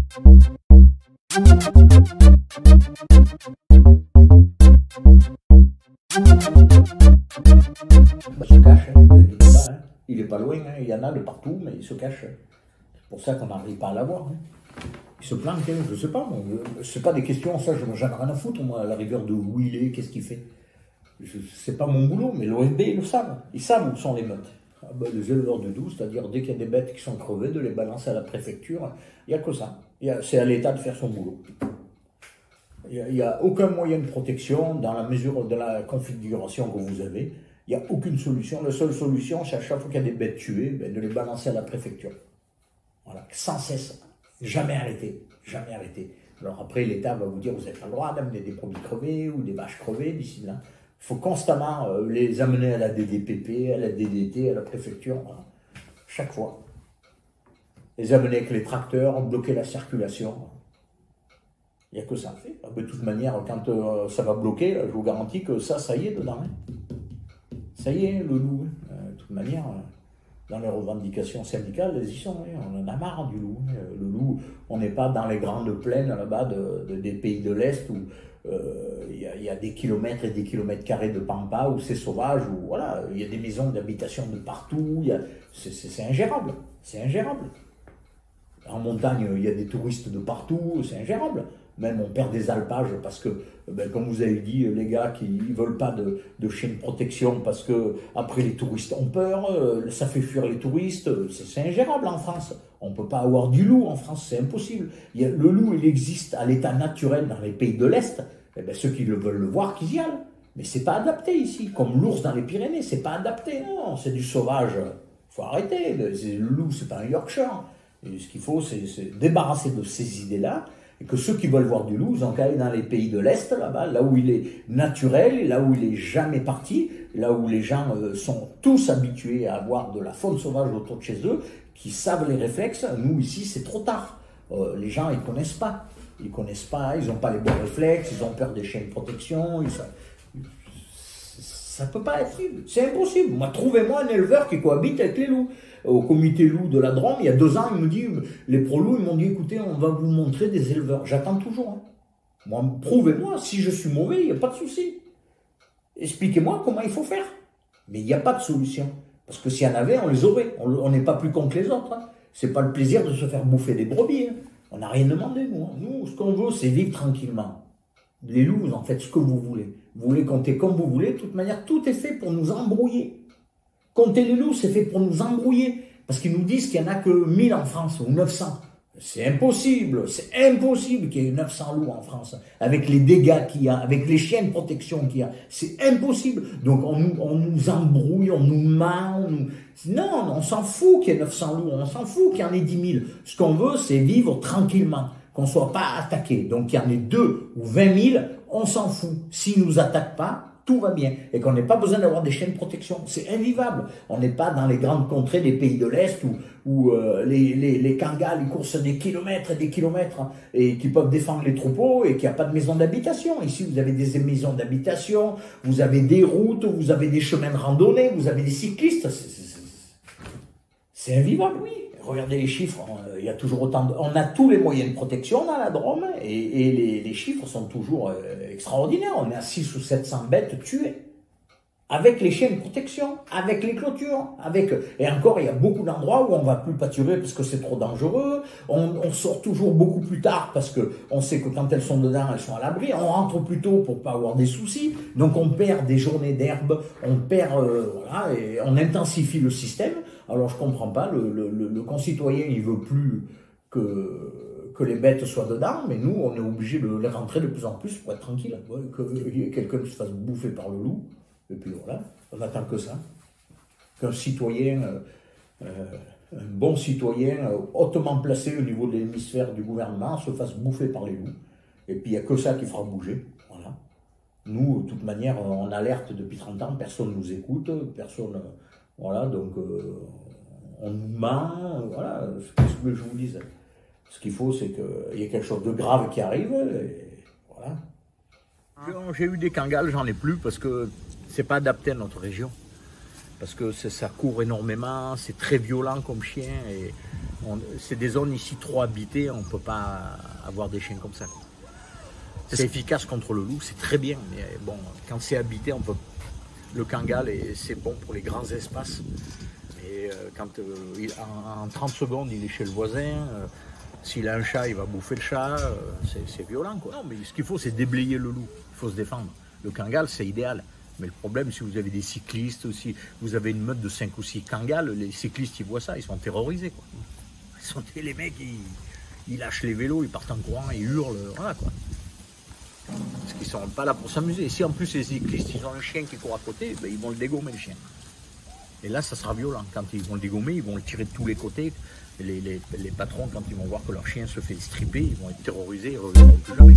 Il se cache, hein, vous inquiétez pas, hein. Il est pas loin, hein. Il y en a de partout, mais il se cache. C'est pour ça qu'on n'arrive pas à l'avoir. Hein. Il se planque, hein. Je sais pas, c'est pas des questions, ça, j'en ai rien à foutre, moi, à la rigueur de où il est, qu'est-ce qu'il fait. C'est pas mon boulot, mais l'OFB, ils le savent. Ils savent où sont les meutes. Ah ben, les éleveurs de doux, c'est-à-dire dès qu'il y a des bêtes qui sont crevées, de les balancer à la préfecture, il n'y a que ça. C'est à l'État de faire son boulot. Il n'y a aucun moyen de protection dans la mesure de la configuration que vous avez. Il n'y a aucune solution. La seule solution, c'est à chaque fois qu'il y a des bêtes tuées, ben, de les balancer à la préfecture. Voilà, sans cesse. Jamais arrêté. Jamais arrêté. Alors après, l'État va vous dire, vous n'avez pas le droit d'amener des produits crevés ou des vaches crevées d'ici là. Il faut constamment les amener à la DDPP, à la DDT, à la préfecture, voilà. Chaque fois. Les amener avec les tracteurs, bloquer la circulation. Il n'y a que ça. De toute manière, quand ça va bloquer, je vous garantis que ça y est dedans. Hein. Ça y est, le loup. De toute manière, dans les revendications syndicales, elles y sont. Hein. On en a marre du loup. Le loup, on n'est pas dans les grandes plaines là-bas des pays de l'Est où il y a des kilomètres et des kilomètres carrés de pampa, où c'est sauvage, où voilà, il y a des maisons d'habitation de partout. C'est ingérable. C'est ingérable. En montagne, il y a des touristes de partout, c'est ingérable. Même on perd des alpages parce que, ben, comme vous avez dit, les gars qui ne veulent pas de chiens de protection parce que après les touristes ont peur, ça fait fuir les touristes, c'est ingérable en France. On ne peut pas avoir du loup en France, c'est impossible. Le loup, il existe à l'état naturel dans les pays de l'Est. Eh ben, ceux qui veulent le voir, qu'ils y aillent. Mais c'est pas adapté ici, comme l'ours dans les Pyrénées, c'est pas adapté. Non, c'est du sauvage. Il faut arrêter. Le loup, c'est pas un Yorkshire. Et ce qu'il faut, c'est se débarrasser de ces idées-là. Et que ceux qui veulent voir du loup, ils ont qu'à aller dans les pays de l'Est, là-bas, là où il est naturel, là où il est jamais parti, là où les gens sont tous habitués à avoir de la faune sauvage autour de chez eux, qui savent les réflexes. Nous, ici, c'est trop tard. Les gens, ils connaissent pas. Ils connaissent pas, ils n'ont pas les bons réflexes, ils ont peur des chiens de protection. Ça peut pas être. C'est impossible. Moi, trouvez-moi un éleveur qui cohabite avec les loups. Au comité loup de la Drôme, il y a 2 ans, il me dit, les pro-loups, ils m'ont dit, écoutez, on va vous montrer des éleveurs. J'attends toujours. Hein. Moi, prouvez-moi, si je suis mauvais, il n'y a pas de souci. Expliquez-moi comment il faut faire. Mais il n'y a pas de solution. Parce que s'il y en avait, on les aurait. On n'est pas plus con que les autres. Hein. C'est pas le plaisir de se faire bouffer des brebis. Hein. On n'a rien demandé, nous. Hein. Nous, ce qu'on veut, c'est vivre tranquillement. Les loups, vous en faites ce que vous voulez. Vous voulez compter comme vous voulez. De toute manière, tout est fait pour nous embrouiller. Compter les loups, c'est fait pour nous embrouiller. Parce qu'ils nous disent qu'il n'y en a que 1000 en France, ou 900. C'est impossible qu'il y ait 900 loups en France. Avec les dégâts qu'il y a, avec les chiens de protection qu'il y a. C'est impossible. Donc on nous embrouille, on nous ment. Non, on s'en fout qu'il y ait 900 loups, on s'en fout qu'il y en ait 10 000. Ce qu'on veut, c'est vivre tranquillement, qu'on ne soit pas attaqué. Donc il y en ait 2 ou 20 000, on s'en fout. S'ils ne nous attaquent pas, tout va bien, et qu'on n'ait pas besoin d'avoir des chiens de protection. C'est invivable. On n'est pas dans les grandes contrées des pays de l'Est où les Kangas, ils courent des kilomètres et des kilomètres, hein, et qui peuvent défendre les troupeaux et qu'il n'y a pas de maison d'habitation. Ici, vous avez des maisons d'habitation, vous avez des routes, vous avez des chemins de randonnée, vous avez des cyclistes. C'est invivable, oui. Regardez les chiffres, il y a toujours autant on a tous les moyens de protection dans la Drôme et les chiffres sont toujours extraordinaires. On est à 600 ou 700 bêtes tuées. Avec les chiens de protection, avec les clôtures, et encore, il y a beaucoup d'endroits où on ne va plus pâturer parce que c'est trop dangereux. On sort toujours beaucoup plus tard parce qu'on sait que quand elles sont dedans, elles sont à l'abri. On rentre plus tôt pour ne pas avoir des soucis. Donc on perd des journées d'herbe, on perd, voilà, et on intensifie le système. Alors je comprends pas, le concitoyen, il veut plus que les bêtes soient dedans, mais nous, on est obligé de les rentrer de plus en plus pour être tranquille. Qu'il y ait quelqu'un qui se fasse bouffer par le loup, et puis voilà, on attend que ça. Qu'un citoyen, un bon citoyen, hautement placé au niveau de l'hémisphère du gouvernement, se fasse bouffer par les loups. Et puis il n'y a que ça qui fera bouger. Voilà. Nous, de toute manière, on alerte depuis 30 ans, personne ne nous écoute, personne... Voilà, donc on nous ment, voilà, c'est ce que je vous disais. Ce qu'il faut, c'est qu'il y ait quelque chose de grave qui arrive, et voilà. J'ai eu des Kangas, j'en ai plus, parce que c'est pas adapté à notre région. Parce que ça court énormément, c'est très violent comme chien, et C'est des zones ici trop habitées, on ne peut pas avoir des chiens comme ça. C'est efficace contre le loup, c'est très bien, mais bon, quand c'est habité, on peut. Le Kangal, c'est bon pour les grands espaces. Et quand en 30 secondes, il est chez le voisin. S'il a un chat, il va bouffer le chat. C'est violent, quoi. Non, mais ce qu'il faut, c'est déblayer le loup. Il faut se défendre. Le Kangal, c'est idéal. Mais le problème, si vous avez des cyclistes, si vous avez une meute de 5 ou 6 Kangals, les cyclistes, ils voient ça, ils sont terrorisés, quoi. Les mecs, ils lâchent les vélos, ils partent en courant, ils hurlent, voilà, quoi. Parce qu'ils ne sont pas là pour s'amuser. Et si en plus les cyclistes, ils ont un chien qui court à côté, ben, ils vont le dégommer, le chien. Et là, ça sera violent. Quand ils vont le dégommer, ils vont le tirer de tous les côtés. Les patrons, quand ils vont voir que leur chien se fait stripper, ils vont être terrorisés, ils ne reviendront plus jamais.